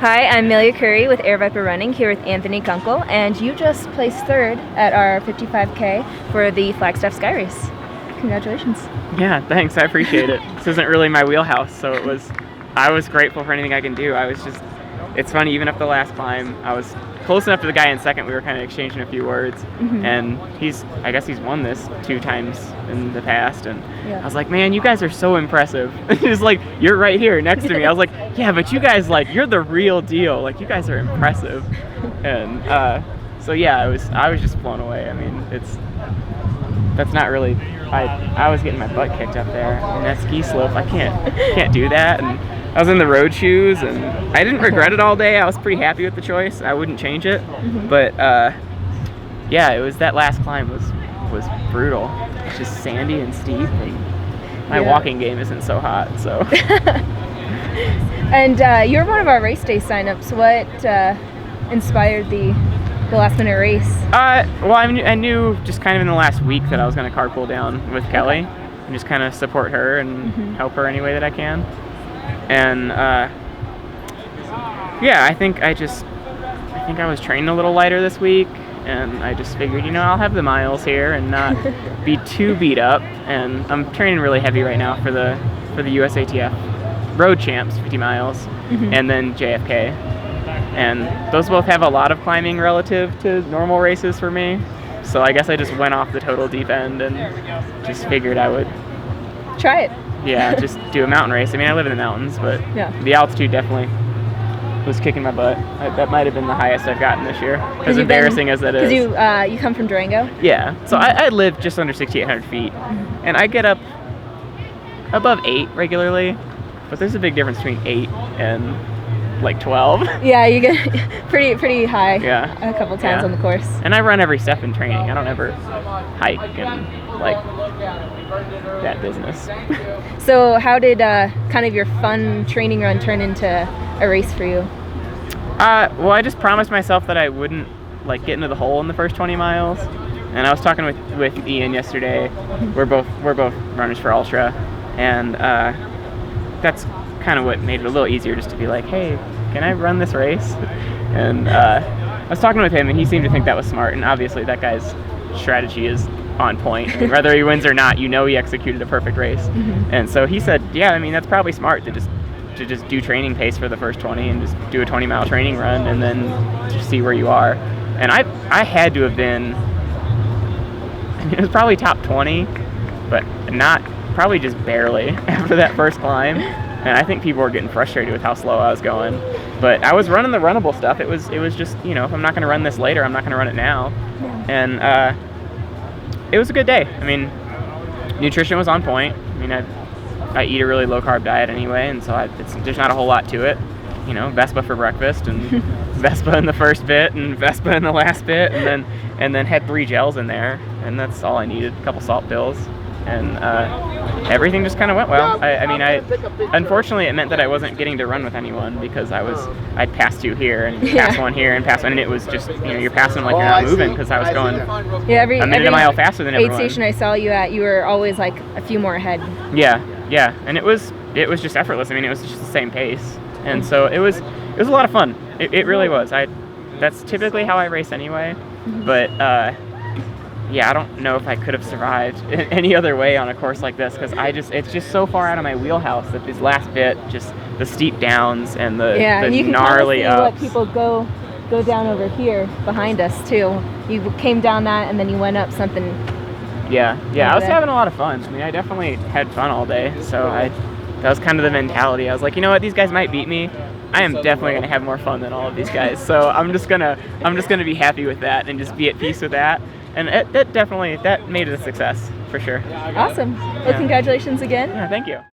Hi, I'm Amelia Curry with Aravaipa Running here with Anthony Kunkel, and you just placed third at our 55K for the Flagstaff Sky Race. Congratulations. Yeah, thanks. I appreciate it. This isn't really my wheelhouse, so I was grateful for anything I can do. It's funny, even up the last climb, I was close enough to the guy in second. We were kind of exchanging a few words, and I guess he's won this 2 times in the past, and I was like, man, you guys are so impressive. He's like, you're right here next to me. I was like, yeah, but you guys, you're the real deal. You guys are impressive. And so yeah, I was just blown away. I mean, that's not really, I was getting my butt kicked up there in that ski slope. I can't do that. And I was in the road shoes, and I didn't regret it all day. I was pretty happy with the choice. I wouldn't change it. But yeah, it was that last climb was brutal. It's just sandy and steep, and my walking game isn't so hot. So. And you're one of our race day signups. What inspired the last minute race? Well, I knew just kind of in the last week that I was going to carpool down with Kelly and just kind of support her and help her any way that I can. And yeah, I think I was training a little lighter this week, and I just figured, I'll have the miles here and not be too beat up. And I'm training really heavy right now for the USATF Road Champs 50 miles, and then JFK. And those both have a lot of climbing relative to normal races for me. So I guess I just went off the total deep end and just figured I would try it. Yeah, just do a mountain race. I mean, I live in the mountains, but the altitude definitely was kicking my butt. That might have been the highest I've gotten this year, as embarrassing as that is. Because you come from Durango? Yeah, so I live just under 6,800 feet, and I get up above 8 regularly, but there's a big difference between 8 and 12. Yeah, you get pretty high a couple times on the course. And I run every step in training. I don't ever hike and that business. So how did kind of your fun training run turn into a race for you? Well, I just promised myself that I wouldn't get into the hole in the first 20 miles. And I was talking with Ian yesterday. We're both runners for Ultra, and that's kind of what made it a little easier, just to be like, hey, can I run this race? And I was talking with him, and he seemed to think that was smart. And obviously that guy's strategy is on point. I mean, whether he wins or not, he executed a perfect race. And so he said, yeah, I mean, that's probably smart to just do training pace for the first 20 and just do a 20-mile training run and then just see where you are. And I had to have been, I mean, it was probably top 20, but probably just barely after that first climb. And I think people were getting frustrated with how slow I was going. But I was running the runnable stuff. It was just, if I'm not going to run this later, I'm not going to run it now. And it was a good day. I mean, nutrition was on point. I mean, I eat a really low-carb diet anyway, and so there's not a whole lot to it. Vespa for breakfast, and Vespa in the first bit, and Vespa in the last bit, and then had 3 gels in there, and that's all I needed. A couple salt pills. And everything just kind of went well. I mean, unfortunately, it meant that I wasn't getting to run with anyone because I'd passed 2 here and passed 1 here and passed 1, and it was just, you're passing like you're not moving, because I was going a minute a mile faster than everyone. Aid station I saw you at, you were always a few more ahead. Yeah, and it was just effortless. I mean, it was just the same pace, and so it was a lot of fun. It really was. That's typically how I race anyway, but. Yeah, I don't know if I could have survived any other way on a course like this, because it's just so far out of my wheelhouse that this last bit, just the steep downs and the and you can gnarly kind of see ups. What people go down over here behind us too. You came down that and then you went up something. Yeah, I was having a lot of fun. I mean, I definitely had fun all day, so that was kind of the mentality. I was like, you know what, these guys might beat me. I am definitely going to have more fun than all of these guys, so I'm just gonna be happy with that and just be at peace with that. And that made it a success, for sure. Awesome. Well, congratulations again. Yeah, thank you.